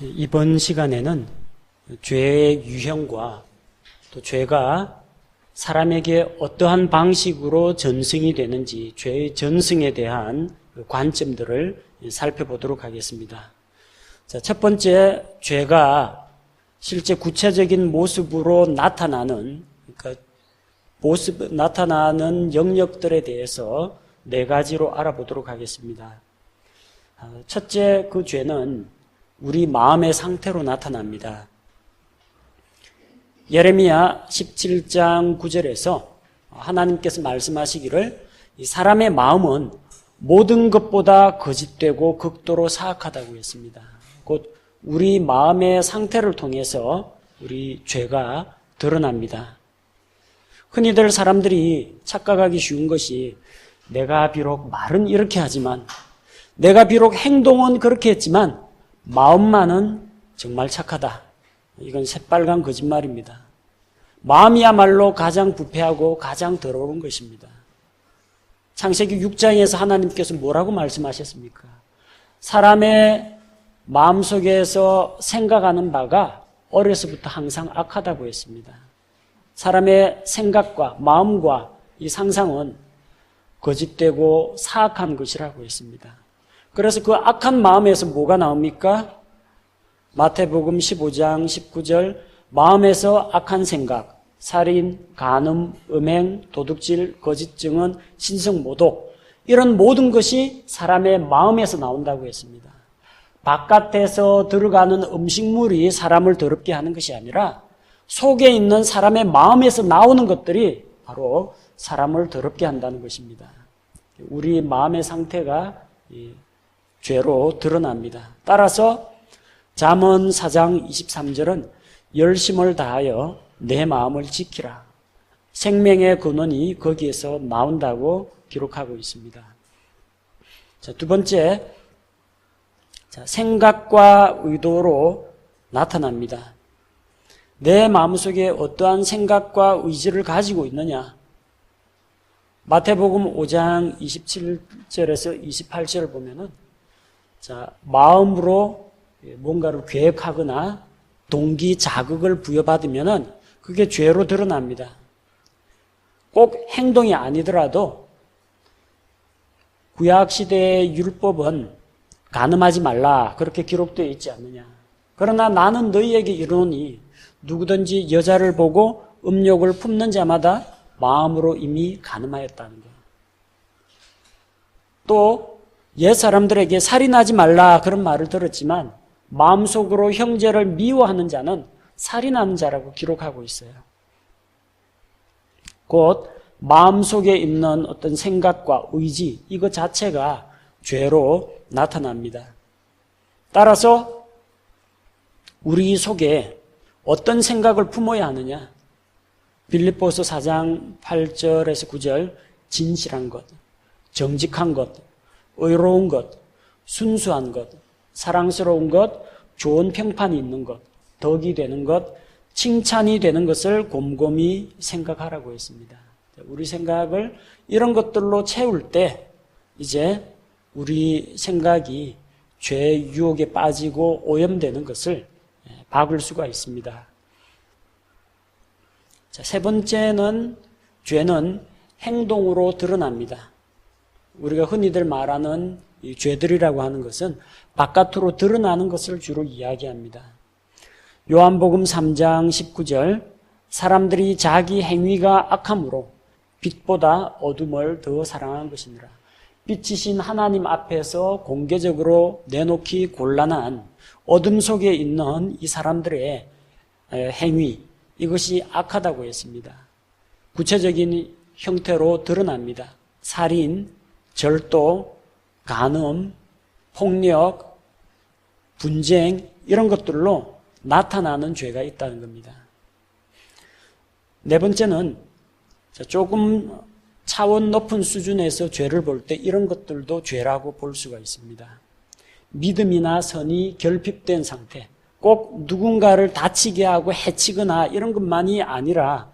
이번 시간에는 죄의 유형과 또 죄가 사람에게 어떠한 방식으로 전승이 되는지 죄의 전승에 대한 관점들을 살펴보도록 하겠습니다. 자, 첫 번째, 죄가 실제 구체적인 모습으로 나타나는 나타나는 영역들에 대해서 네 가지로 알아보도록 하겠습니다. 첫째, 그 죄는 우리 마음의 상태로 나타납니다. 예레미야 17장 9절에서 하나님께서 말씀하시기를 이 사람의 마음은 모든 것보다 거짓되고 극도로 사악하다고 했습니다. 곧 우리 마음의 상태를 통해서 우리 죄가 드러납니다. 흔히들 사람들이 착각하기 쉬운 것이 내가 비록 말은 이렇게 하지만 내가 비록 행동은 그렇게 했지만 마음만은 정말 착하다. 이건 새빨간 거짓말입니다. 마음이야말로 가장 부패하고 가장 더러운 것입니다. 창세기 6장에서 하나님께서 뭐라고 말씀하셨습니까? 사람의 마음속에서 생각하는 바가 어려서부터 항상 악하다고 했습니다. 사람의 생각과 마음과 이 상상은 거짓되고 사악한 것이라고 했습니다. 그래서 그 악한 마음에서 뭐가 나옵니까? 마태복음 15장 19절 마음에서 악한 생각, 살인, 간음, 음행, 도둑질, 거짓 증언, 신성 모독 이런 모든 것이 사람의 마음에서 나온다고 했습니다. 바깥에서 들어가는 음식물이 사람을 더럽게 하는 것이 아니라 속에 있는 사람의 마음에서 나오는 것들이 바로 사람을 더럽게 한다는 것입니다. 우리 마음의 상태가 죄로 드러납니다. 따라서 잠언 4장 23절은 열심을 다하여 내 마음을 지키라. 생명의 근원이 거기에서 나온다고 기록하고 있습니다. 자, 두 번째, 생각과 의도로 나타납니다. 내 마음속에 어떠한 생각과 의지를 가지고 있느냐? 마태복음 5장 27절에서 28절을 보면은 마음으로 뭔가를 계획하거나 동기 자극을 부여받으면은 그게 죄로 드러납니다. 꼭 행동이 아니더라도 구약시대의 율법은 간음하지 말라 그렇게 기록되어 있지 않느냐. 그러나 나는 너희에게 이르노니 누구든지 여자를 보고 음욕을 품는 자마다 마음으로 이미 간음하였다는 것. 또 옛 사람들에게 살인하지 말라 그런 말을 들었지만 마음속으로 형제를 미워하는 자는 살인하는 자라고 기록하고 있어요. 곧 마음속에 있는 어떤 생각과 의지 이것 자체가 죄로 나타납니다. 따라서 우리 속에 어떤 생각을 품어야 하느냐? 빌립보서 4장 8절에서 9절 진실한 것, 정직한 것, 의로운 것, 순수한 것, 사랑스러운 것, 좋은 평판이 있는 것, 덕이 되는 것, 칭찬이 되는 것을 곰곰이 생각하라고 했습니다. 우리 생각을 이런 것들로 채울 때 이제 우리 생각이 죄의 유혹에 빠지고 오염되는 것을 막을 수가 있습니다. 자, 세 번째는 죄는 행동으로 드러납니다. 우리가 흔히들 말하는 이 죄들이라고 하는 것은 바깥으로 드러나는 것을 주로 이야기합니다. 요한복음 3장 19절 사람들이 자기 행위가 악함으로 빛보다 어둠을 더 사랑한 것이니라. 빛이신 하나님 앞에서 공개적으로 내놓기 곤란한 어둠 속에 있는 이 사람들의 행위 이것이 악하다고 했습니다. 구체적인 형태로 드러납니다. 살인, 절도, 간음, 폭력, 분쟁 이런 것들로 나타나는 죄가 있다는 겁니다. 네 번째는 조금 차원 높은 수준에서 죄를 볼 때 이런 것들도 죄라고 볼 수가 있습니다. 믿음이나 선이 결핍된 상태, 꼭 누군가를 다치게 하고 해치거나 이런 것만이 아니라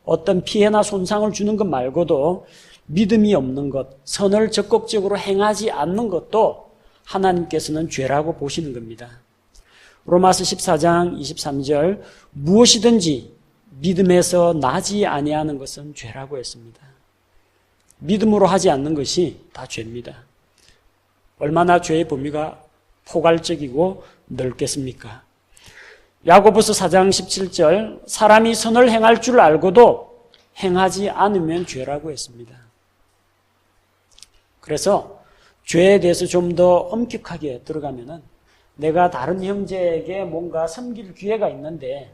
어떤 피해나 손상을 주는 것 말고도 믿음이 없는 것, 선을 적극적으로 행하지 않는 것도 하나님께서는 죄라고 보시는 겁니다. 로마서 14장 23절 무엇이든지 믿음에서 나지 아니하는 것은 죄라고 했습니다. 믿음으로 하지 않는 것이 다 죄입니다. 얼마나 죄의 범위가 포괄적이고 넓겠습니까? 야고보서 4장 17절 사람이 선을 행할 줄 알고도 행하지 않으면 죄라고 했습니다. 그래서 죄에 대해서 좀 더 엄격하게 들어가면은 내가 다른 형제에게 뭔가 섬길 기회가 있는데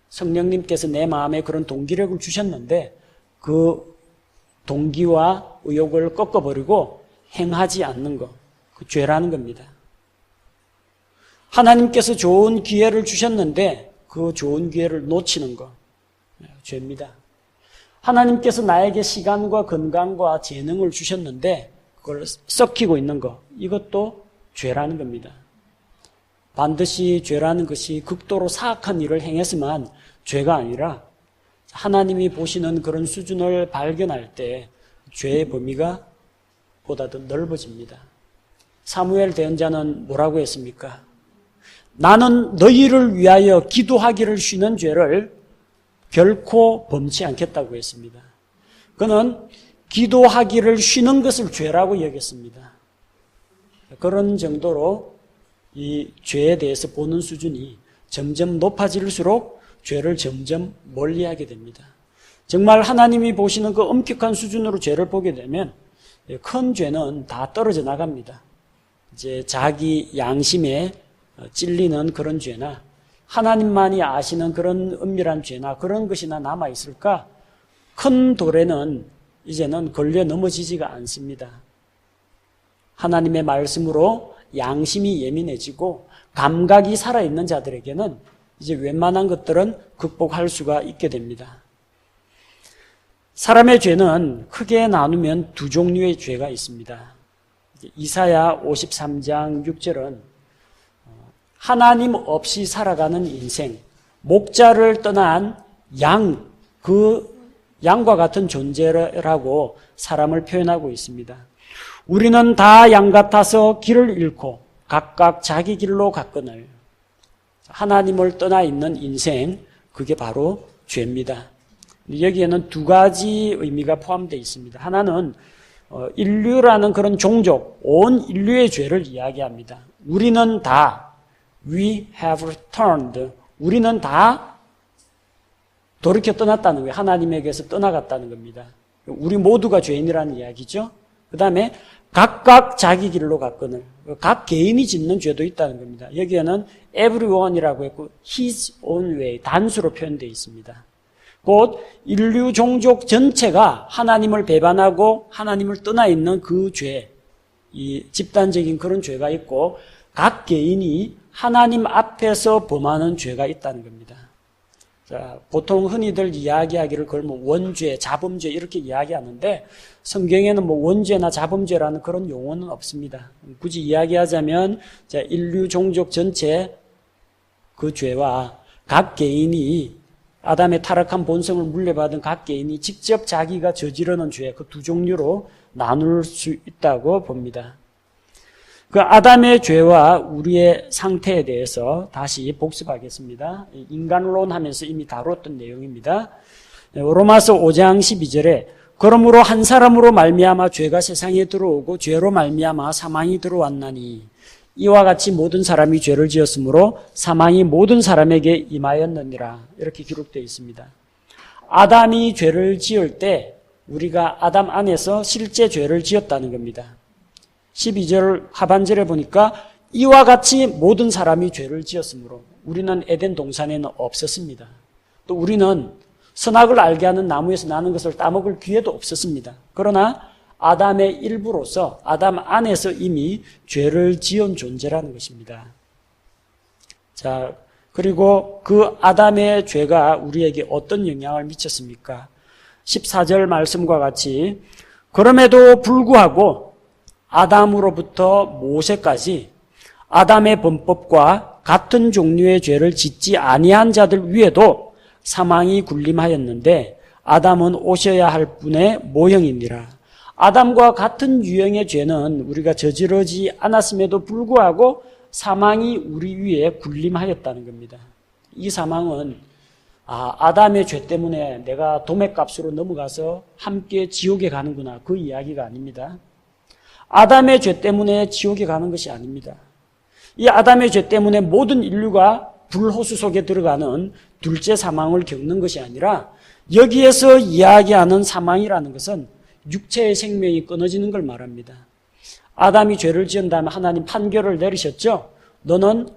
성령님께서 내 마음에 그런 동기력을 주셨는데 그 동기와 의욕을 꺾어버리고 행하지 않는 것, 그 죄라는 겁니다. 하나님께서 좋은 기회를 주셨는데 그 좋은 기회를 놓치는 것, 죄입니다. 하나님께서 나에게 시간과 건강과 재능을 주셨는데 그걸 썩히고 있는 것, 이것도 죄라는 겁니다. 반드시 죄라는 것이 극도로 사악한 일을 행했으면 죄가 아니라 하나님이 보시는 그런 수준을 발견할 때 죄의 범위가 보다 더 넓어집니다. 사무엘 대언자는 뭐라고 했습니까? 나는 너희를 위하여 기도하기를 쉬는 죄를 결코 범치 않겠다고 했습니다. 그는 기도하기를 쉬는 것을 죄라고 여겼습니다. 그런 정도로 이 죄에 대해서 보는 수준이 점점 높아질수록 죄를 점점 멀리하게 됩니다. 정말 하나님이 보시는 그 엄격한 수준으로 죄를 보게 되면 큰 죄는 다 떨어져 나갑니다. 이제 자기 양심에 찔리는 그런 죄나 하나님만이 아시는 그런 은밀한 죄나 그런 것이나 남아 있을까? 큰 돌에는 이제는 걸려 넘어지지가 않습니다. 하나님의 말씀으로 양심이 예민해지고 감각이 살아있는 자들에게는 이제 웬만한 것들은 극복할 수가 있게 됩니다. 사람의 죄는 크게 나누면 두 종류의 죄가 있습니다. 이사야 53장 6절은 하나님 없이 살아가는 인생, 목자를 떠난 그 양과 같은 존재라고 사람을 표현하고 있습니다. 우리는 다 양 같아서 길을 잃고 각각 자기 길로 갔거늘. 하나님을 떠나 있는 인생, 그게 바로 죄입니다. 여기에는 두 가지 의미가 포함되어 있습니다. 하나는 인류라는 그런 종족, 온 인류의 죄를 이야기합니다. 우리는 다 We have turned. 우리는 다 돌이켜 떠났다는 거예요. 하나님에게서 떠나갔다는 겁니다. 우리 모두가 죄인이라는 이야기죠. 그 다음에 각각 자기 길로 갔거늘. 각 개인이 짓는 죄도 있다는 겁니다. 여기에는 everyone이라고 했고 his own way, 단수로 표현되어 있습니다. 곧 인류 종족 전체가 하나님을 배반하고 하나님을 떠나 있는 그 죄, 이 집단적인 그런 죄가 있고 각 개인이 하나님 앞에서 범하는 죄가 있다는 겁니다. 자, 보통 흔히들 이야기하기를 걸면 원죄, 자범죄 이렇게 이야기하는데 성경에는 뭐 원죄나 자범죄라는 그런 용어는 없습니다. 굳이 이야기하자면 인류 종족 전체 그 죄와 각 개인이 아담의 타락한 본성을 물려받은 각 개인이 직접 자기가 저지르는 죄, 그 두 종류로 나눌 수 있다고 봅니다. 그 아담의 죄와 우리의 상태에 대해서 다시 복습하겠습니다. 인간론 하면서 이미 다뤘던 내용입니다. 로마서 5장 12절에 그러므로 한 사람으로 말미암아 죄가 세상에 들어오고 죄로 말미암아 사망이 들어왔나니 이와 같이 모든 사람이 죄를 지었으므로 사망이 모든 사람에게 임하였느니라. 이렇게 기록되어 있습니다. 아담이 죄를 지을 때 우리가 아담 안에서 실제 죄를 지었다는 겁니다. 12절 하반절에 보니까 이와 같이 모든 사람이 죄를 지었으므로 우리는 에덴 동산에는 없었습니다. 또 우리는 선악을 알게 하는 나무에서 나는 것을 따먹을 기회도 없었습니다. 그러나 아담의 일부로서 아담 안에서 이미 죄를 지은 존재라는 것입니다. 자, 그리고 그 아담의 죄가 우리에게 어떤 영향을 미쳤습니까? 14절 말씀과 같이 그럼에도 불구하고 아담으로부터 모세까지 아담의 범법과 같은 종류의 죄를 짓지 아니한 자들 위에도 사망이 군림하였는데 아담은 오셔야 할 분의 모형이니라. 아담과 같은 유형의 죄는 우리가 저지르지 않았음에도 불구하고 사망이 우리 위에 군림하였다는 겁니다. 이 사망은 아담의 죄 때문에 내가 도매값으로 넘어가서 함께 지옥에 가는구나, 그 이야기가 아닙니다. 아담의 죄 때문에 지옥에 가는 것이 아닙니다. 이 아담의 죄 때문에 모든 인류가 불호수 속에 들어가는 둘째 사망을 겪는 것이 아니라, 여기에서 이야기하는 사망이라는 것은 육체의 생명이 끊어지는 걸 말합니다. 아담이 죄를 지은 다음에 하나님 판결을 내리셨죠. 너는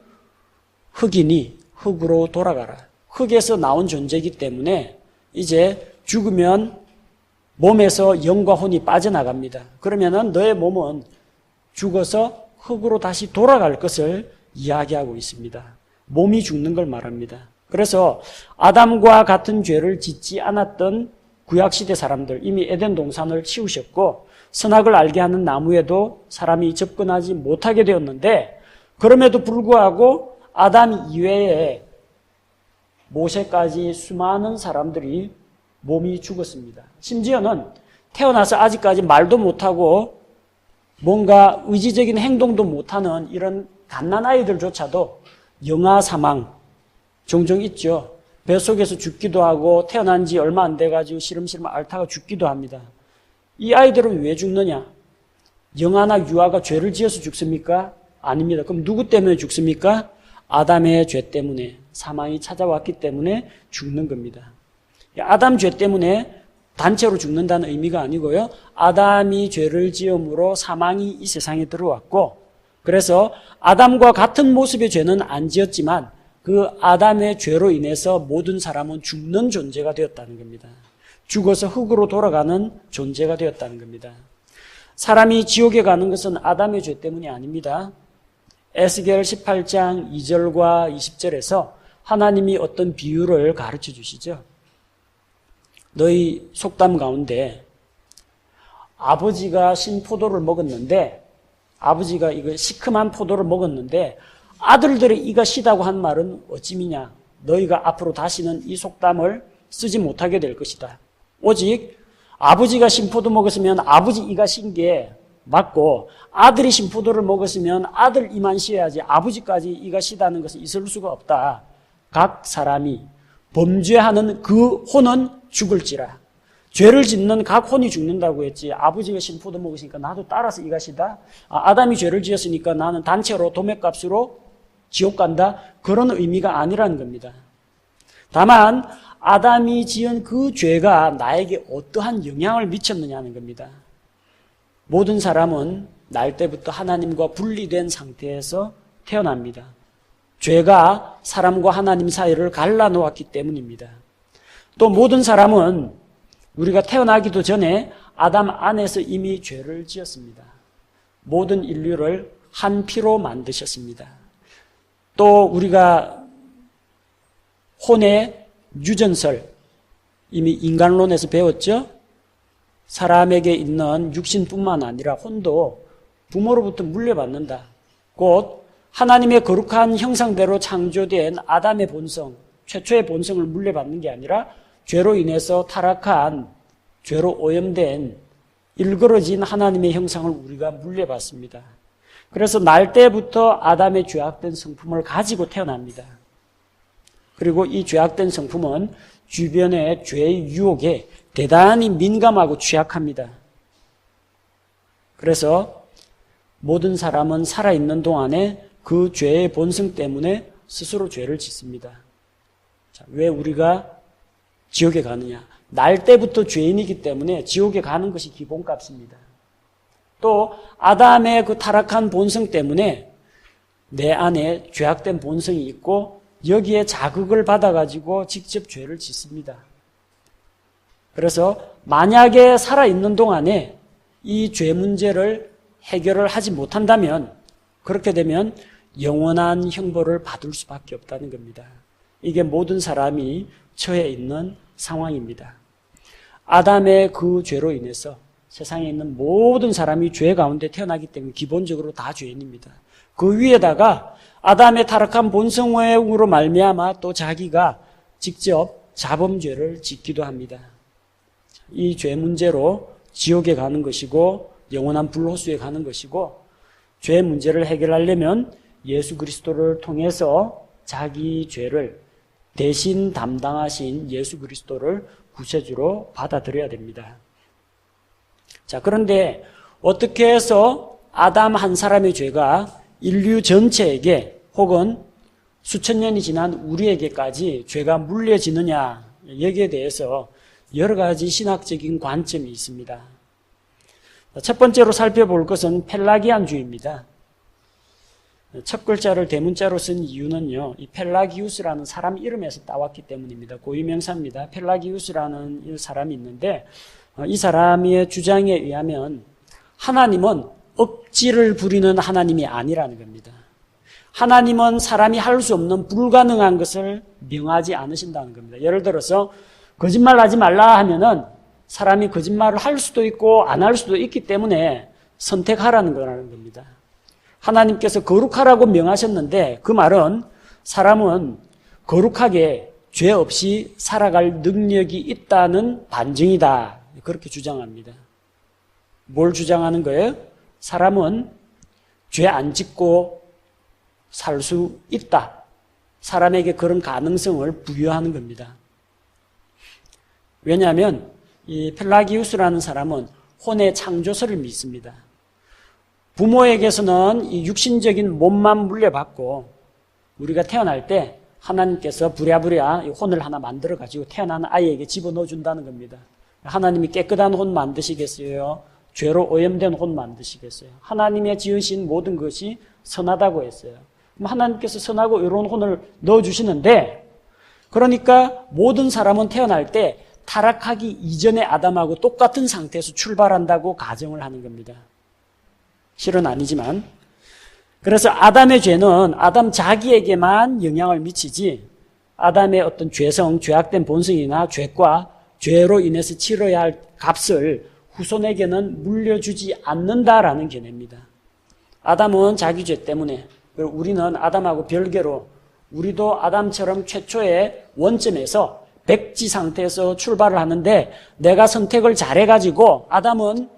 흙이니 흙으로 돌아가라. 흙에서 나온 존재이기 때문에 이제 죽으면 몸에서 영과 혼이 빠져나갑니다. 그러면은 너의 몸은 죽어서 흙으로 다시 돌아갈 것을 이야기하고 있습니다. 몸이 죽는 걸 말합니다. 그래서 아담과 같은 죄를 짓지 않았던 구약시대 사람들, 이미 에덴 동산을 치우셨고 선악을 알게 하는 나무에도 사람이 접근하지 못하게 되었는데, 그럼에도 불구하고 아담 이외에 모세까지 수많은 사람들이 몸이 죽었습니다. 심지어는 태어나서 아직까지 말도 못하고 뭔가 의지적인 행동도 못하는 이런 갓난아이들조차도 영아 사망 종종 있죠. 뱃속에서 죽기도 하고 태어난 지 얼마 안 돼가지고 시름시름 앓다가 죽기도 합니다. 이 아이들은 왜 죽느냐? 영아나 유아가 죄를 지어서 죽습니까? 아닙니다. 그럼 누구 때문에 죽습니까? 아담의 죄 때문에 사망이 찾아왔기 때문에 죽는 겁니다. 아담 죄 때문에 단체로 죽는다는 의미가 아니고요. 아담이 죄를 지음으로 사망이 이 세상에 들어왔고, 그래서 아담과 같은 모습의 죄는 안 지었지만 그 아담의 죄로 인해서 모든 사람은 죽는 존재가 되었다는 겁니다. 죽어서 흙으로 돌아가는 존재가 되었다는 겁니다. 사람이 지옥에 가는 것은 아담의 죄 때문이 아닙니다. 에스겔 18장 2절과 20절에서 하나님이 어떤 비유를 가르쳐 주시죠. 너희 속담 가운데 아버지가 신 포도를 먹었는데, 아버지가 이거 시큼한 포도를 먹었는데 아들들의 이가 시다고 한 말은 어찌미냐? 너희가 앞으로 다시는 이 속담을 쓰지 못하게 될 것이다. 오직 아버지가 신포도 먹었으면 아버지 이가 신 게 맞고, 아들이 신포도를 먹었으면 아들 이만 쉬어야지 아버지까지 이가 시다는 것은 있을 수가 없다. 각 사람이 범죄하는 그 혼은 죽을지라. 죄를 짓는 각 혼이 죽는다고 했지, 아버지가 신포도 먹으니까 나도 따라서 이가 시다? 아담이 죄를 지었으니까 나는 단체로 도매값으로 지옥 간다? 그런 의미가 아니라는 겁니다. 다만 아담이 지은 그 죄가 나에게 어떠한 영향을 미쳤느냐는 겁니다. 모든 사람은 날 때부터 하나님과 분리된 상태에서 태어납니다. 죄가 사람과 하나님 사이를 갈라놓았기 때문입니다. 또 모든 사람은 우리가 태어나기도 전에 아담 안에서 이미 죄를 지었습니다. 모든 인류를 한 피로 만드셨습니다. 또 우리가 혼의 유전설, 이미 인간론에서 배웠죠? 사람에게 있는 육신뿐만 아니라 혼도 부모로부터 물려받는다. 곧 하나님의 거룩한 형상대로 창조된 아담의 본성, 최초의 본성을 물려받는 게 아니라 죄로 인해서 타락한, 죄로 오염된, 일그러진 하나님의 형상을 우리가 물려받습니다. 그래서 날 때부터 아담의 죄악된 성품을 가지고 태어납니다. 그리고 이 죄악된 성품은 주변의 죄의 유혹에 대단히 민감하고 취약합니다. 그래서 모든 사람은 살아있는 동안에 그 죄의 본성 때문에 스스로 죄를 짓습니다. 자, 왜 우리가 지옥에 가느냐? 날 때부터 죄인이기 때문에 지옥에 가는 것이 기본값입니다. 또 아담의 그 타락한 본성 때문에 내 안에 죄악된 본성이 있고 여기에 자극을 받아가지고 직접 죄를 짓습니다. 그래서 만약에 살아있는 동안에 이 죄 문제를 해결을 하지 못한다면, 그렇게 되면 영원한 형벌을 받을 수밖에 없다는 겁니다. 이게 모든 사람이 처해 있는 상황입니다. 아담의 그 죄로 인해서 세상에 있는 모든 사람이 죄 가운데 태어나기 때문에 기본적으로 다 죄인입니다. 그 위에다가 아담의 타락한 본성으로 말미암아 또 자기가 직접 자범죄를 짓기도 합니다. 이 죄 문제로 지옥에 가는 것이고 영원한 불호수에 가는 것이고, 죄 문제를 해결하려면 예수 그리스도를 통해서 자기 죄를 대신 담당하신 예수 그리스도를 구세주로 받아들여야 됩니다. 자, 그런데 어떻게 해서 아담 한 사람의 죄가 인류 전체에게 혹은 수천 년이 지난 우리에게까지 죄가 물려지느냐, 여기에 대해서 여러 가지 신학적인 관점이 있습니다. 첫 번째로 살펴볼 것은 펠라기안주의입니다. 첫 글자를 대문자로 쓴 이유는요, 이 펠라기우스라는 사람 이름에서 따왔기 때문입니다. 고유명사입니다. 펠라기우스라는 이 사람이 있는데, 이 사람의 주장에 의하면 하나님은 억지를 부리는 하나님이 아니라는 겁니다. 하나님은 사람이 할 수 없는 불가능한 것을 명하지 않으신다는 겁니다. 예를 들어서 거짓말 하지 말라 하면은 사람이 거짓말을 할 수도 있고 안 할 수도 있기 때문에 선택하라는 거라는 겁니다. 하나님께서 거룩하라고 명하셨는데 그 말은 사람은 거룩하게 죄 없이 살아갈 능력이 있다는 반증이다. 그렇게 주장합니다. 뭘 주장하는 거예요? 사람은 죄 안 짓고 살 수 있다. 사람에게 그런 가능성을 부여하는 겁니다. 왜냐하면 이 펠라기우스라는 사람은 혼의 창조설을 믿습니다. 부모에게서는 이 육신적인 몸만 물려받고 우리가 태어날 때 하나님께서 부랴부랴 혼을 하나 만들어가지고 태어나는 아이에게 집어넣어 준다는 겁니다. 하나님이 깨끗한 혼 만드시겠어요? 죄로 오염된 혼 만드시겠어요? 하나님의 지으신 모든 것이 선하다고 했어요. 그럼 하나님께서 선하고 의로운 혼을 넣어주시는데, 그러니까 모든 사람은 태어날 때 타락하기 이전의 아담하고 똑같은 상태에서 출발한다고 가정을 하는 겁니다. 실은 아니지만. 그래서 아담의 죄는 아담 자기에게만 영향을 미치지, 아담의 어떤 죄성, 죄악된 본성이나 죄과 죄로 인해서 치러야 할 값을 후손에게는 물려주지 않는다라는 개념입니다. 아담은 자기 죄 때문에, 그리고 우리는 아담하고 별개로 우리도 아담처럼 최초의 원점에서 백지 상태에서 출발을 하는데, 내가 선택을 잘해가지고 아담은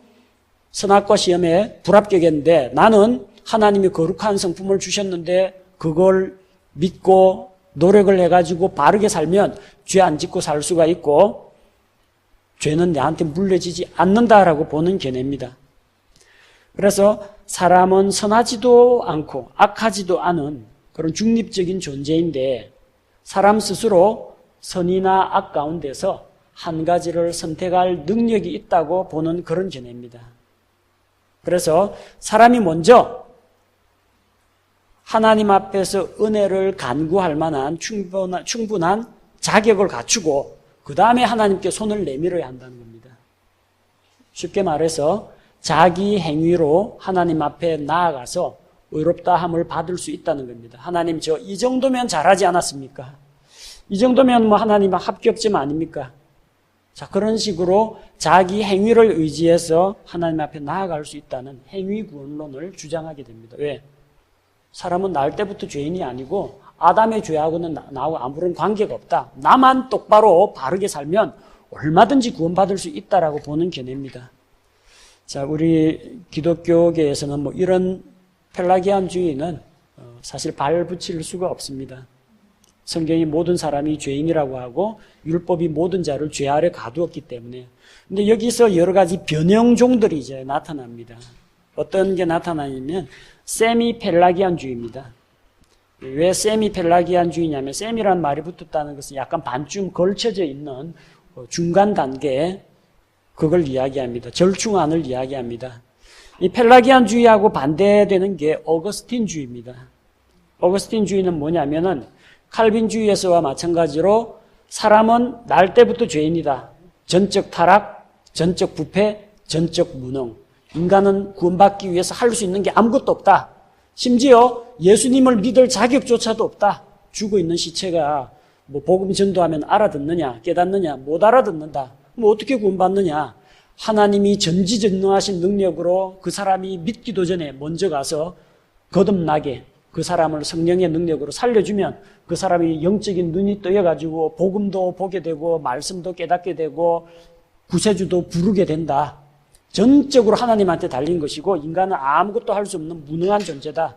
선악과 시험에 불합격했는데 나는 하나님이 거룩한 성품을 주셨는데 그걸 믿고 노력을 해가지고 바르게 살면 죄 안 짓고 살 수가 있고 죄는 내한테 물려지지 않는다라고 보는 견해입니다. 그래서 사람은 선하지도 않고 악하지도 않은 그런 중립적인 존재인데 사람 스스로 선이나 악 가운데서 한 가지를 선택할 능력이 있다고 보는 그런 견해입니다. 그래서 사람이 먼저 하나님 앞에서 은혜를 간구할 만한 충분한 자격을 갖추고 그 다음에 하나님께 손을 내밀어야 한다는 겁니다. 쉽게 말해서 자기 행위로 하나님 앞에 나아가서 의롭다함을 받을 수 있다는 겁니다. 하나님, 저 이 정도면 잘하지 않았습니까? 이 정도면 뭐 하나님 합격점 아닙니까? 자, 그런 식으로 자기 행위를 의지해서 하나님 앞에 나아갈 수 있다는 행위구원론을 주장하게 됩니다. 왜? 사람은 날 때부터 죄인이 아니고 아담의 죄하고는 나하고 아무런 관계가 없다. 나만 똑바로 바르게 살면 얼마든지 구원받을 수 있다라고 보는 견해입니다. 자, 우리 기독교계에서는 뭐 이런 펠라기안주의는 사실 발 붙일 수가 없습니다. 성경이 모든 사람이 죄인이라고 하고 율법이 모든 자를 죄 아래 가두었기 때문에. 근데 여기서 여러 가지 변형종들이 이제 나타납니다. 어떤 게 나타나냐면 세미 펠라기안주의입니다. 왜 세미 펠라기안주의냐면 세미라는 말이 붙었다는 것은 약간 반쯤 걸쳐져 있는 중간 단계, 그걸 이야기합니다. 절충안을 이야기합니다. 이 펠라기안주의하고 반대되는 게 어거스틴주의입니다. 어거스틴주의는 뭐냐면은 칼빈주의에서와 마찬가지로 사람은 날 때부터 죄인이다. 전적 타락, 전적 부패, 전적 무능. 인간은 구원받기 위해서 할 수 있는 게 아무것도 없다. 심지어 예수님을 믿을 자격조차도 없다. 죽어 있는 시체가 뭐 복음 전도하면 알아듣느냐, 깨닫느냐, 못 알아듣는다. 뭐 어떻게 구원받느냐. 하나님이 전지전능하신 능력으로 그 사람이 믿기도 전에 먼저 가서 거듭나게 그 사람을 성령의 능력으로 살려주면 그 사람이 영적인 눈이 떠여가지고 복음도 보게 되고 말씀도 깨닫게 되고 구세주도 부르게 된다. 전적으로 하나님한테 달린 것이고 인간은 아무것도 할 수 없는 무능한 존재다.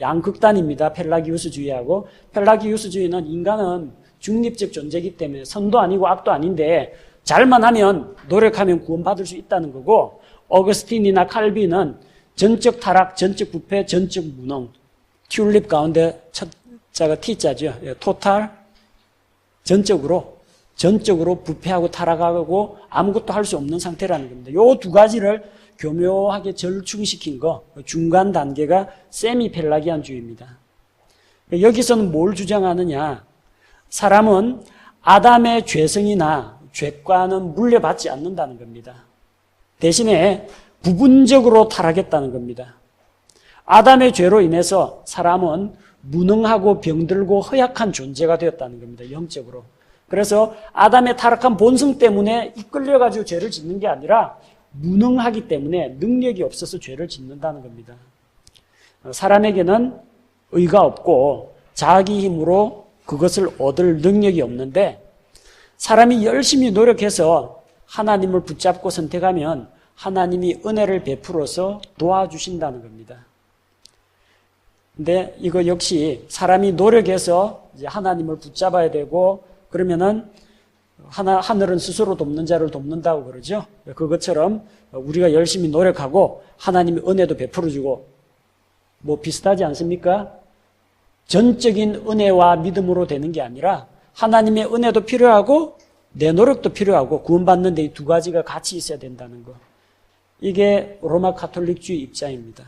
양극단입니다. 펠라기우스주의하고. 펠라기우스주의는 인간은 중립적 존재이기 때문에 선도 아니고 악도 아닌데 잘만 하면 노력하면 구원받을 수 있다는 거고, 어거스틴이나 칼빈은 전적 타락, 전적 부패, 전적 무능. 튤립 가운데 첫 자가 T자죠. 토탈, 전적으로 부패하고 타락하고 아무것도 할 수 없는 상태라는 겁니다. 이 두 가지를 교묘하게 절충시킨 거, 중간 단계가 세미펠라기안주의입니다. 여기서는 뭘 주장하느냐? 사람은 아담의 죄성이나 죄과는 물려받지 않는다는 겁니다. 대신에 부분적으로 타락했다는 겁니다. 아담의 죄로 인해서 사람은 무능하고 병들고 허약한 존재가 되었다는 겁니다. 영적으로. 그래서 아담의 타락한 본성 때문에 이끌려가지고 죄를 짓는 게 아니라 무능하기 때문에 능력이 없어서 죄를 짓는다는 겁니다. 사람에게는 의가 없고 자기 힘으로 그것을 얻을 능력이 없는데 사람이 열심히 노력해서 하나님을 붙잡고 선택하면 하나님이 은혜를 베풀어서 도와주신다는 겁니다. 근데 이거 역시 사람이 노력해서 이제 하나님을 붙잡아야 되고 그러면은 하늘은 스스로 돕는 자를 돕는다고 그러죠. 그것처럼 우리가 열심히 노력하고 하나님이 은혜도 베풀어주고 뭐 비슷하지 않습니까? 전적인 은혜와 믿음으로 되는 게 아니라 하나님의 은혜도 필요하고 내 노력도 필요하고 구원받는 데 이 두 가지가 같이 있어야 된다는 거. 이게 로마 가톨릭주의 입장입니다.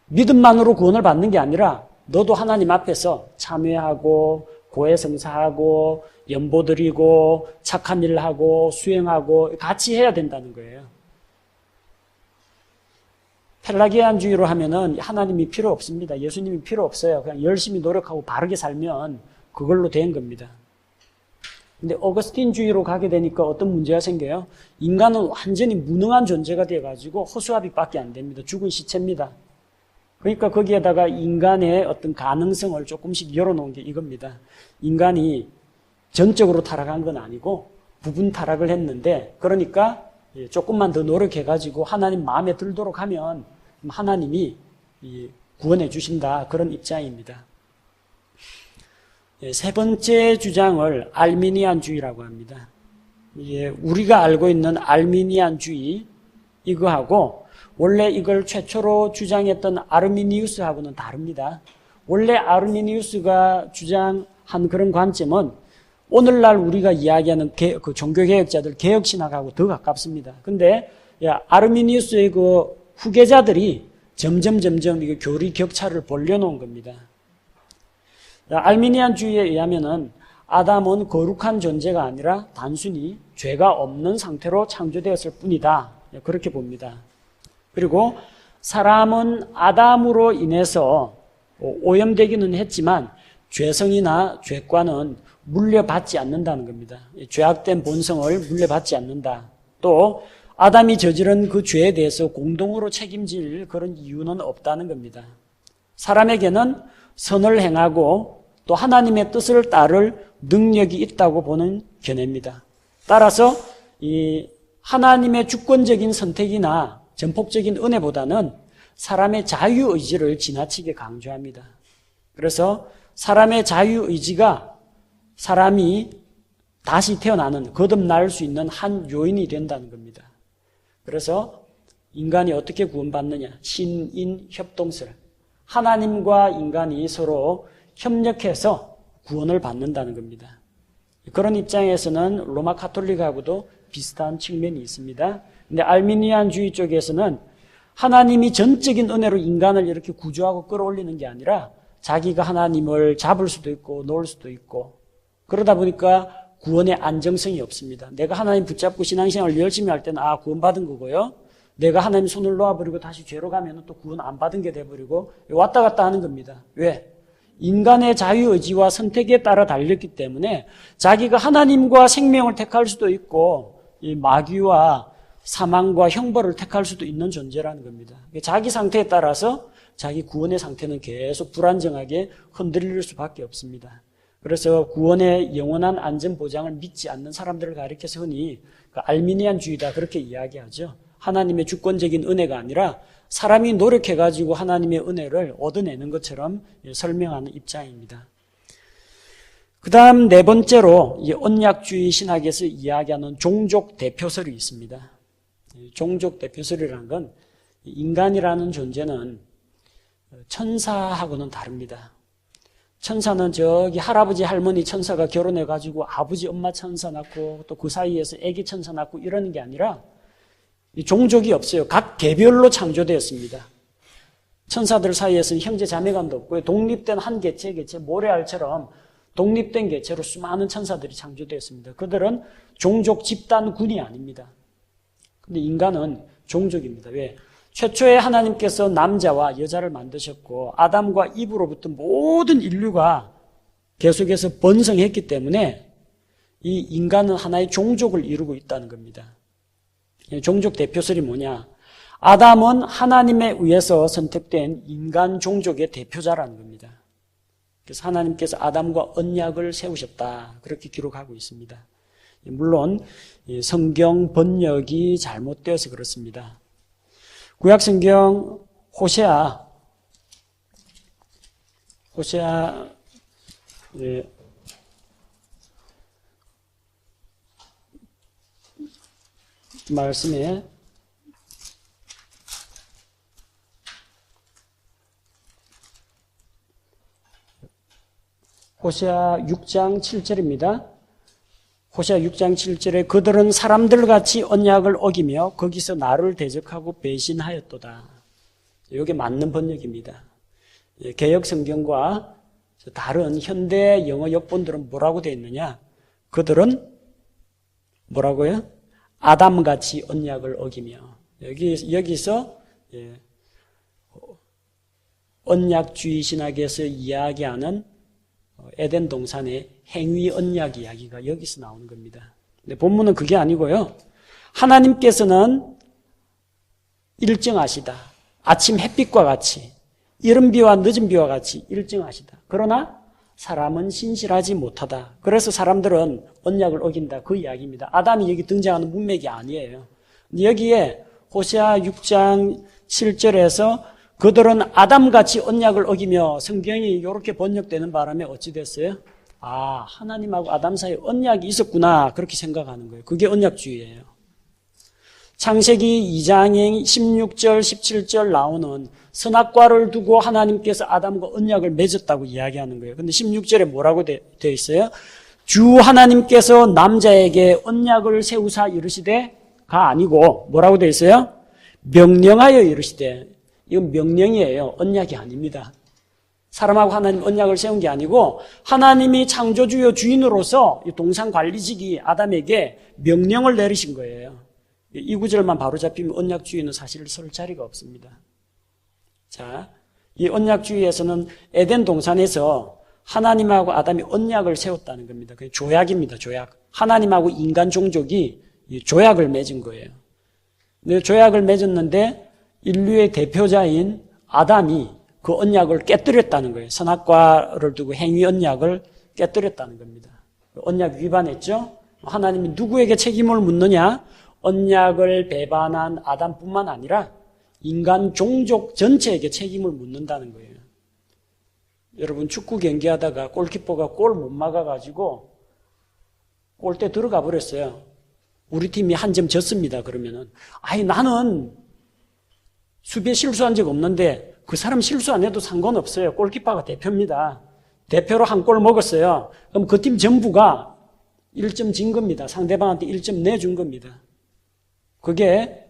믿음만으로 구원을 받는 게 아니라 너도 하나님 앞에서 참회하고 고해성사하고 연보드리고 착한 일 하고 수행하고 같이 해야 된다는 거예요. 펠라기안주의로 하면은 하나님이 필요 없습니다. 예수님이 필요 없어요. 그냥 열심히 노력하고 바르게 살면 그걸로 된 겁니다. 근데 어거스틴주의로 가게 되니까 어떤 문제가 생겨요? 인간은 완전히 무능한 존재가 돼가지고 허수아비밖에 안 됩니다. 죽은 시체입니다. 그러니까 거기에다가 인간의 어떤 가능성을 조금씩 열어놓은 게 이겁니다. 인간이 전적으로 타락한 건 아니고 부분 타락을 했는데 그러니까 조금만 더 노력해가지고 하나님 마음에 들도록 하면 하나님이 구원해 주신다. 그런 입장입니다. 세 번째 주장을 알미니안주의라고 합니다. 우리가 알고 있는 알미니안주의 이거하고 원래 이걸 최초로 주장했던 아르미니우스하고는 다릅니다. 원래 아르미니우스가 주장한 그런 관점은 오늘날 우리가 이야기하는 그 종교개혁자들, 개혁신학하고 더 가깝습니다. 근데 아르미니우스의 그 후계자들이 점점 이거 교리 격차를 벌려놓은 겁니다. 알미니안주의에 의하면은 아담은 거룩한 존재가 아니라 단순히 죄가 없는 상태로 창조되었을 뿐이다. 그렇게 봅니다. 그리고 사람은 아담으로 인해서 오염되기는 했지만 죄성이나 죄과는 물려받지 않는다는 겁니다. 죄악된 본성을 물려받지 않는다. 또 아담이 저지른 그 죄에 대해서 공동으로 책임질 그런 이유는 없다는 겁니다. 사람에게는 선을 행하고 또 하나님의 뜻을 따를 능력이 있다고 보는 견해입니다. 따라서 이 하나님의 주권적인 선택이나 전폭적인 은혜보다는 사람의 자유의지를 지나치게 강조합니다. 그래서 사람의 자유의지가 사람이 다시 태어나는, 거듭날 수 있는 한 요인이 된다는 겁니다. 그래서 인간이 어떻게 구원받느냐? 신인 협동설. 하나님과 인간이 서로 협력해서 구원을 받는다는 겁니다. 그런 입장에서는 로마 가톨릭하고도 비슷한 측면이 있습니다. 근데 알미니안주의 쪽에서는 하나님이 전적인 은혜로 인간을 이렇게 구조하고 끌어올리는 게 아니라 자기가 하나님을 잡을 수도 있고 놓을 수도 있고 그러다 보니까 구원의 안정성이 없습니다. 내가 하나님 붙잡고 신앙생활을 열심히 할 때는 구원받은 거고요. 내가 하나님 손을 놓아버리고 다시 죄로 가면 또 구원 안 받은 게 돼버리고 왔다 갔다 하는 겁니다. 왜? 인간의 자유의지와 선택에 따라 달렸기 때문에 자기가 하나님과 생명을 택할 수도 있고 이 마귀와 사망과 형벌을 택할 수도 있는 존재라는 겁니다. 자기 상태에 따라서 자기 구원의 상태는 계속 불안정하게 흔들릴 수밖에 없습니다. 그래서 구원의 영원한 안전 보장을 믿지 않는 사람들을 가리켜서 흔히 알미니안주의다 그렇게 이야기하죠. 하나님의 주권적인 은혜가 아니라 사람이 노력해가지고 하나님의 은혜를 얻어내는 것처럼 설명하는 입장입니다. 그 다음 네 번째로 이 언약주의 신학에서 이야기하는 종족 대표설이 있습니다. 종족 대표설이라는 건 인간이라는 존재는 천사하고는 다릅니다. 천사는 저기 할아버지 할머니 천사가 결혼해가지고 아버지 엄마 천사 낳고 또 그 사이에서 아기 천사 낳고 이러는 게 아니라 종족이 없어요. 각 개별로 창조되었습니다. 천사들 사이에서는 형제 자매간도 없고요. 독립된 한 개체 모래알처럼 독립된 개체로 수많은 천사들이 창조되었습니다. 그들은 종족 집단군이 아닙니다. 근데 인간은 종족입니다. 왜? 최초에 하나님께서 남자와 여자를 만드셨고 아담과 이브로부터 모든 인류가 계속해서 번성했기 때문에 이 인간은 하나의 종족을 이루고 있다는 겁니다. 종족 대표설이 뭐냐? 아담은 하나님에 의해서 선택된 인간 종족의 대표자라는 겁니다. 그래서 하나님께서 아담과 언약을 세우셨다. 그렇게 기록하고 있습니다. 물론 성경 번역이 잘못되어서 그렇습니다. 구약성경 호세아 말씀에 호세아 6장 7절입니다. 호세아 6장 7절에 그들은 사람들같이 언약을 어기며 거기서 나를 대적하고 배신하였도다. 이게 맞는 번역입니다. 개역 성경과 다른 현대 영어 역본들은 뭐라고 되어 있느냐? 그들은 뭐라고요? 아담같이 언약을 어기며 여기서 언약주의 신학에서 이야기하는 에덴 동산의 행위 언약 이야기가 여기서 나오는 겁니다. 근데 본문은 그게 아니고요. 하나님께서는 일정하시다. 아침 햇빛과 같이 이른 비와 늦은 비와 같이 일정하시다. 그러나 사람은 신실하지 못하다. 그래서 사람들은 언약을 어긴다. 그 이야기입니다. 아담이 여기 등장하는 문맥이 아니에요. 여기에 호세아 6장 7절에서 그들은 아담같이 언약을 어기며 성경이 이렇게 번역되는 바람에 어찌 됐어요? 아, 하나님하고 아담 사이에 언약이 있었구나. 그렇게 생각하는 거예요. 그게 언약주의예요. 창세기 2장의 16절, 17절 나오는 선악과를 두고 하나님께서 아담과 언약을 맺었다고 이야기하는 거예요. 근데 16절에 뭐라고 되어 있어요? 주 하나님께서 남자에게 언약을 세우사 이르시되가 아니고 뭐라고 되어 있어요? 명령하여 이르시되. 이건 명령이에요. 언약이 아닙니다. 사람하고 하나님 언약을 세운 게 아니고 하나님이 창조주요 주인으로서 동산 관리직이 아담에게 명령을 내리신 거예요. 이 구절만 바로 잡히면 언약주의는 사실 설 자리가 없습니다. 자, 이 언약주의에서는 에덴 동산에서 하나님하고 아담이 언약을 세웠다는 겁니다. 그게 조약입니다. 조약. 하나님하고 인간 종족이 조약을 맺은 거예요. 근데 조약을 맺었는데 인류의 대표자인 아담이 그 언약을 깨뜨렸다는 거예요. 선악과를 두고 행위 언약을 깨뜨렸다는 겁니다. 언약 위반했죠? 하나님이 누구에게 책임을 묻느냐? 언약을 배반한 아담뿐만 아니라 인간 종족 전체에게 책임을 묻는다는 거예요. 여러분 축구 경기하다가 골키퍼가 골 못 막아가지고 골대 들어가 버렸어요. 우리 팀이 한 점 졌습니다. 그러면은 아니 나는 수비에 실수한 적 없는데 그 사람 실수 안 해도 상관없어요. 골키퍼가 대표입니다. 대표로 한 골 먹었어요. 그럼 그 팀 전부가 1점 진 겁니다. 상대방한테 1점 내준 겁니다. 그게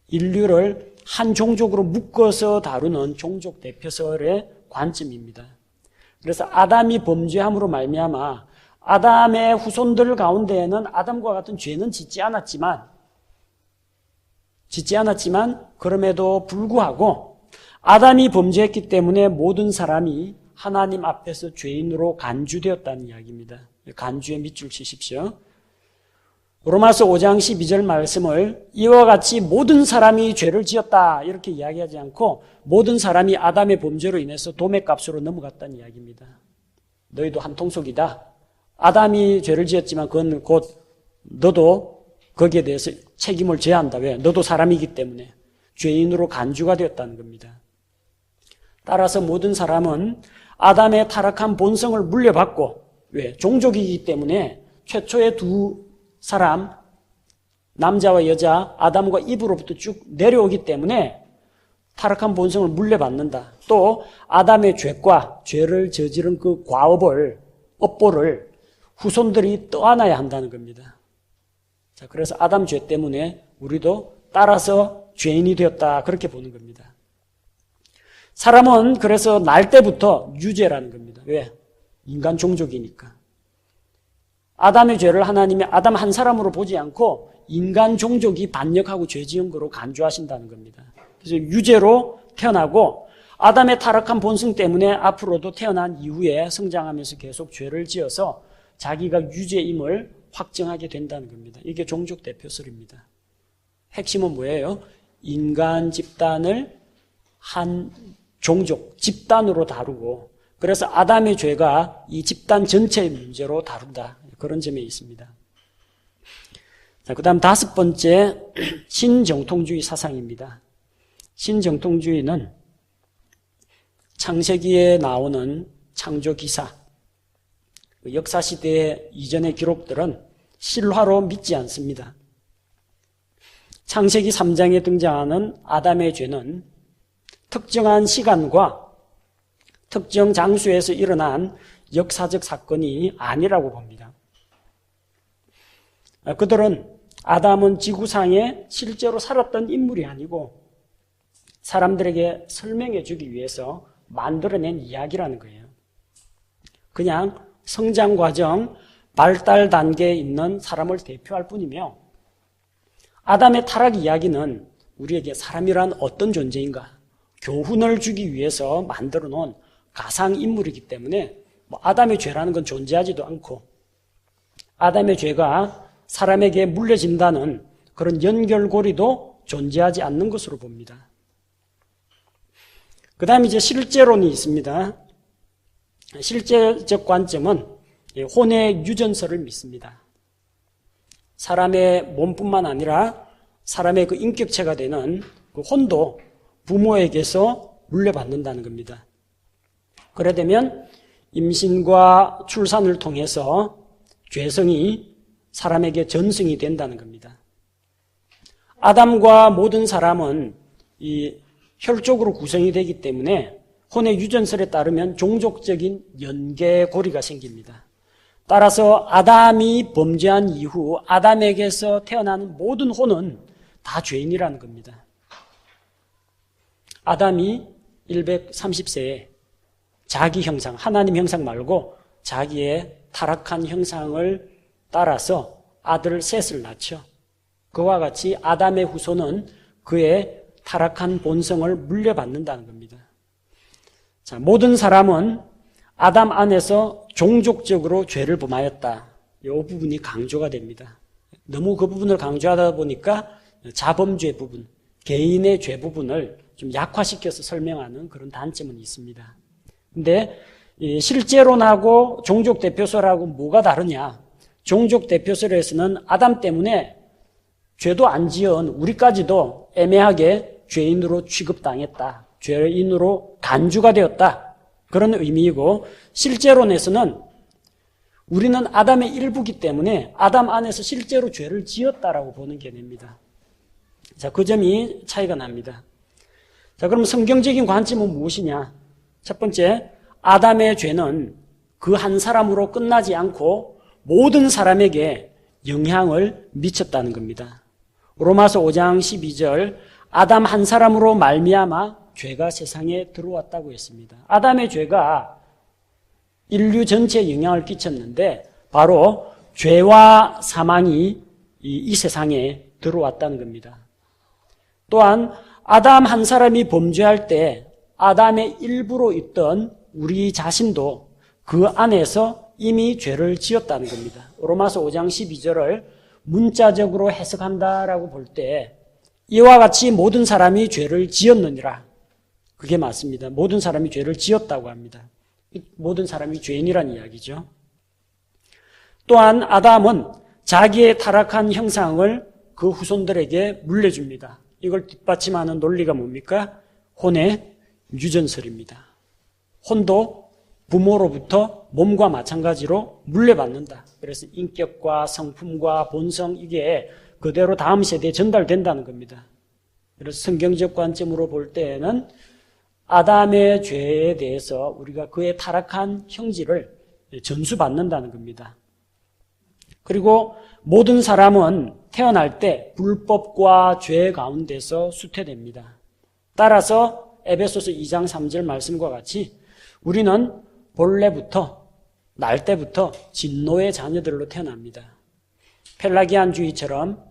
인류를 한 종족으로 묶어서 다루는 종족 대표설의 관점입니다. 그래서 아담이 범죄함으로 말미암아 아담의 후손들 가운데에는 아담과 같은 죄는 짓지 않았지만 그럼에도 불구하고 아담이 범죄했기 때문에 모든 사람이 하나님 앞에서 죄인으로 간주되었다는 이야기입니다. 간주에 밑줄 치십시오. 로마서 5장 12절 말씀을 이와 같이 모든 사람이 죄를 지었다 이렇게 이야기하지 않고 모든 사람이 아담의 범죄로 인해서 도매값으로 넘어갔다는 이야기입니다. 너희도 한 통속이다. 아담이 죄를 지었지만 그건 곧 너도 거기에 대해서 책임을 져야 한다. 왜? 너도 사람이기 때문에. 죄인으로 간주가 되었다는 겁니다. 따라서 모든 사람은 아담의 타락한 본성을 물려받고, 왜? 종족이기 때문에 최초의 두 사람, 남자와 여자, 아담과 이브로부터 쭉 내려오기 때문에 타락한 본성을 물려받는다. 또 아담의 죄과 죄를 저지른 그 업보를 후손들이 떠안아야 한다는 겁니다. 자, 그래서 아담 죄 때문에 우리도 따라서 죄인이 되었다, 그렇게 보는 겁니다. 사람은 그래서 날 때부터 유죄라는 겁니다. 왜? 인간 종족이니까. 아담의 죄를 하나님이 아담 한 사람으로 보지 않고 인간 종족이 반역하고 죄 지은 거로 간주하신다는 겁니다. 그래서 유죄로 태어나고 아담의 타락한 본성 때문에 앞으로도 태어난 이후에 성장하면서 계속 죄를 지어서 자기가 유죄임을 확정하게 된다는 겁니다. 이게 종족 대표설입니다. 핵심은 뭐예요? 인간 집단을 한 종족, 집단으로 다루고, 그래서 아담의 죄가 이 집단 전체의 문제로 다룬다, 그런 점에 있습니다. 자, 그 다음 5번째, 신정통주의 사상입니다. 신정통주의는 창세기에 나오는 창조기사, 역사시대 이전의 기록들은 실화로 믿지 않습니다. 창세기 3장에 등장하는 아담의 죄는 특정한 시간과 특정 장소에서 일어난 역사적 사건이 아니라고 봅니다. 그들은 아담은 지구상에 실제로 살았던 인물이 아니고 사람들에게 설명해 주기 위해서 만들어낸 이야기라는 거예요. 그냥 성장 과정, 발달 단계에 있는 사람을 대표할 뿐이며, 아담의 타락 이야기는 우리에게 사람이란 어떤 존재인가 교훈을 주기 위해서 만들어 놓은 가상인물이기 때문에 아담의 죄라는 건 존재하지도 않고, 아담의 죄가 사람에게 물려진다는 그런 연결고리도 존재하지 않는 것으로 봅니다. 그 다음에 이제 실제론이 있습니다. 실제적 관점은 혼의 유전설을 믿습니다. 사람의 몸뿐만 아니라 사람의 그 인격체가 되는 그 혼도 부모에게서 물려받는다는 겁니다. 그래 되면 임신과 출산을 통해서 죄성이 사람에게 전승이 된다는 겁니다. 아담과 모든 사람은 이 혈족으로 구성이 되기 때문에 혼의 유전설에 따르면 종족적인 연계고리가 생깁니다. 따라서 아담이 범죄한 이후 아담에게서 태어나는 모든 혼은 다 죄인이라는 겁니다. 아담이 130세에 자기 형상, 하나님 형상 말고 자기의 타락한 형상을 따라서 아들 셋을 낳죠. 그와 같이 아담의 후손은 그의 타락한 본성을 물려받는다는 겁니다. 자, 모든 사람은 아담 안에서 종족적으로 죄를 범하였다. 이 부분이 강조가 됩니다. 너무 그 부분을 강조하다 보니까 자범죄 부분, 개인의 죄 부분을 좀 약화시켜서 설명하는 그런 단점은 있습니다. 근데 실제론하고 종족대표설하고 뭐가 다르냐? 종족대표설에서는 아담 때문에 죄도 안 지은 우리까지도 애매하게 죄인으로 취급당했다, 죄인으로 간주가 되었다, 그런 의미이고, 실제론에서는 우리는 아담의 일부이기 때문에 아담 안에서 실제로 죄를 지었다라고 보는 개념입니다. 자, 그 점이 차이가 납니다. 자, 그럼 성경적인 관점은 무엇이냐? 첫 번째, 아담의 죄는 그 한 사람으로 끝나지 않고 모든 사람에게 영향을 미쳤다는 겁니다. 로마서 5장 12절, 아담 한 사람으로 말미암아 죄가 세상에 들어왔다고 했습니다. 아담의 죄가 인류 전체에 영향을 끼쳤는데 바로 죄와 사망이 이 세상에 들어왔다는 겁니다. 또한 아담 한 사람이 범죄할 때 아담의 일부로 있던 우리 자신도 그 안에서 이미 죄를 지었다는 겁니다. 로마서 5장 12절을 문자적으로 해석한다라고 볼 때 이와 같이 모든 사람이 죄를 지었느니라, 그게 맞습니다. 모든 사람이 죄를 지었다고 합니다. 모든 사람이 죄인이란 이야기죠. 또한 아담은 자기의 타락한 형상을 그 후손들에게 물려줍니다. 이걸 뒷받침하는 논리가 뭡니까? 혼의 유전설입니다. 혼도 부모로부터 몸과 마찬가지로 물려받는다. 그래서 인격과 성품과 본성 이게 그대로 다음 세대에 전달된다는 겁니다. 그래서 성경적 관점으로 볼 때에는 아담의 죄에 대해서 우리가 그의 타락한 형질을 전수받는다는 겁니다. 그리고 모든 사람은 태어날 때 불법과 죄 가운데서 수태됩니다. 따라서 에베소서 2장 3절 말씀과 같이 우리는 본래부터 날 때부터 진노의 자녀들로 태어납니다. 펠라기안주의처럼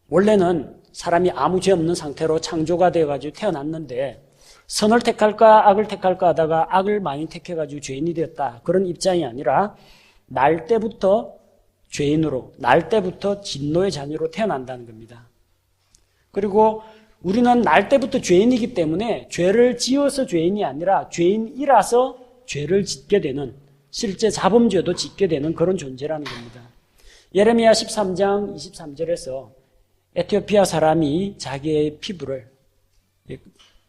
원래는 사람이 아무 죄 없는 상태로 창조가 되어가지고 태어났는데 선을 택할까 악을 택할까 하다가 악을 많이 택해가지고 죄인이 되었다. 그런 입장이 아니라 날 때부터 죄인으로, 날 때부터 진노의 자녀로 태어난다는 겁니다. 그리고 우리는 날 때부터 죄인이기 때문에 죄를 지어서 죄인이 아니라 죄인이라서 죄를 짓게 되는, 실제 자범죄도 짓게 되는 그런 존재라는 겁니다. 예레미야 13장 23절에서 에티오피아 사람이 자기의 피부를,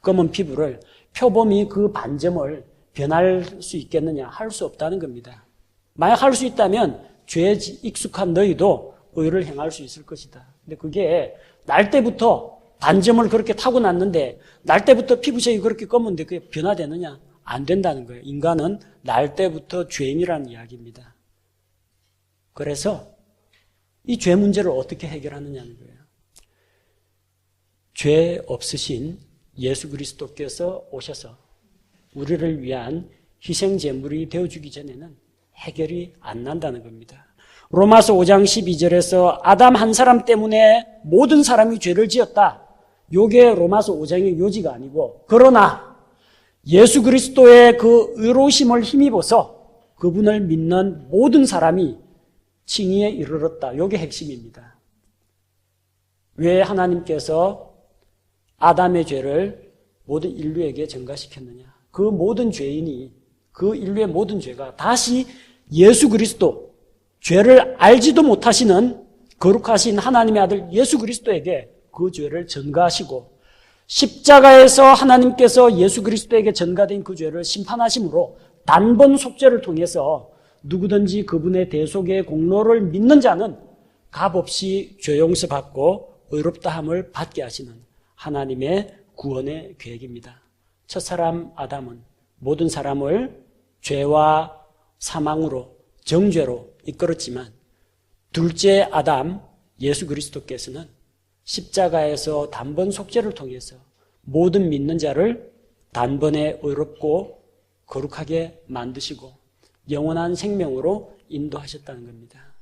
검은 피부를 표범이 그 반점을 변할 수 있겠느냐? 할 수 없다는 겁니다. 만약 할 수 있다면 죄에 익숙한 너희도 의를 행할 수 있을 것이다. 근데 그게 날 때부터 반점을 그렇게 타고났는데 날 때부터 피부색이 그렇게 검은데 그게 변화되느냐? 안 된다는 거예요. 인간은 날 때부터 죄인이라는 이야기입니다. 그래서 이 죄 문제를 어떻게 해결하느냐는 거예요. 죄 없으신 예수 그리스도께서 오셔서 우리를 위한 희생 제물이 되어주기 전에는 해결이 안 난다는 겁니다. 로마서 5장 12절에서 아담 한 사람 때문에 모든 사람이 죄를 지었다. 요게 로마서 5장의 요지가 아니고, 그러나 예수 그리스도의 그 의로우심을 힘입어서 그분을 믿는 모든 사람이 칭의에 이르렀다. 요게 핵심입니다. 왜 하나님께서 아담의 죄를 모든 인류에게 전가시켰느냐? 그 모든 죄인이, 그 인류의 모든 죄가 다시 예수 그리스도, 죄를 알지도 못하시는 거룩하신 하나님의 아들 예수 그리스도에게 그 죄를 전가하시고, 십자가에서 하나님께서 예수 그리스도에게 전가된 그 죄를 심판하심으로 단번 속죄를 통해서 누구든지 그분의 대속의 공로를 믿는 자는 값없이 죄 용서받고 의롭다함을 받게 하시는 하나님의 구원의 계획입니다. 첫사람 아담은 모든 사람을 죄와 사망으로, 정죄로 이끌었지만 둘째 아담 예수 그리스도께서는 십자가에서 단번 속죄를 통해서 모든 믿는 자를 단번에 의롭고 거룩하게 만드시고 영원한 생명으로 인도하셨다는 겁니다.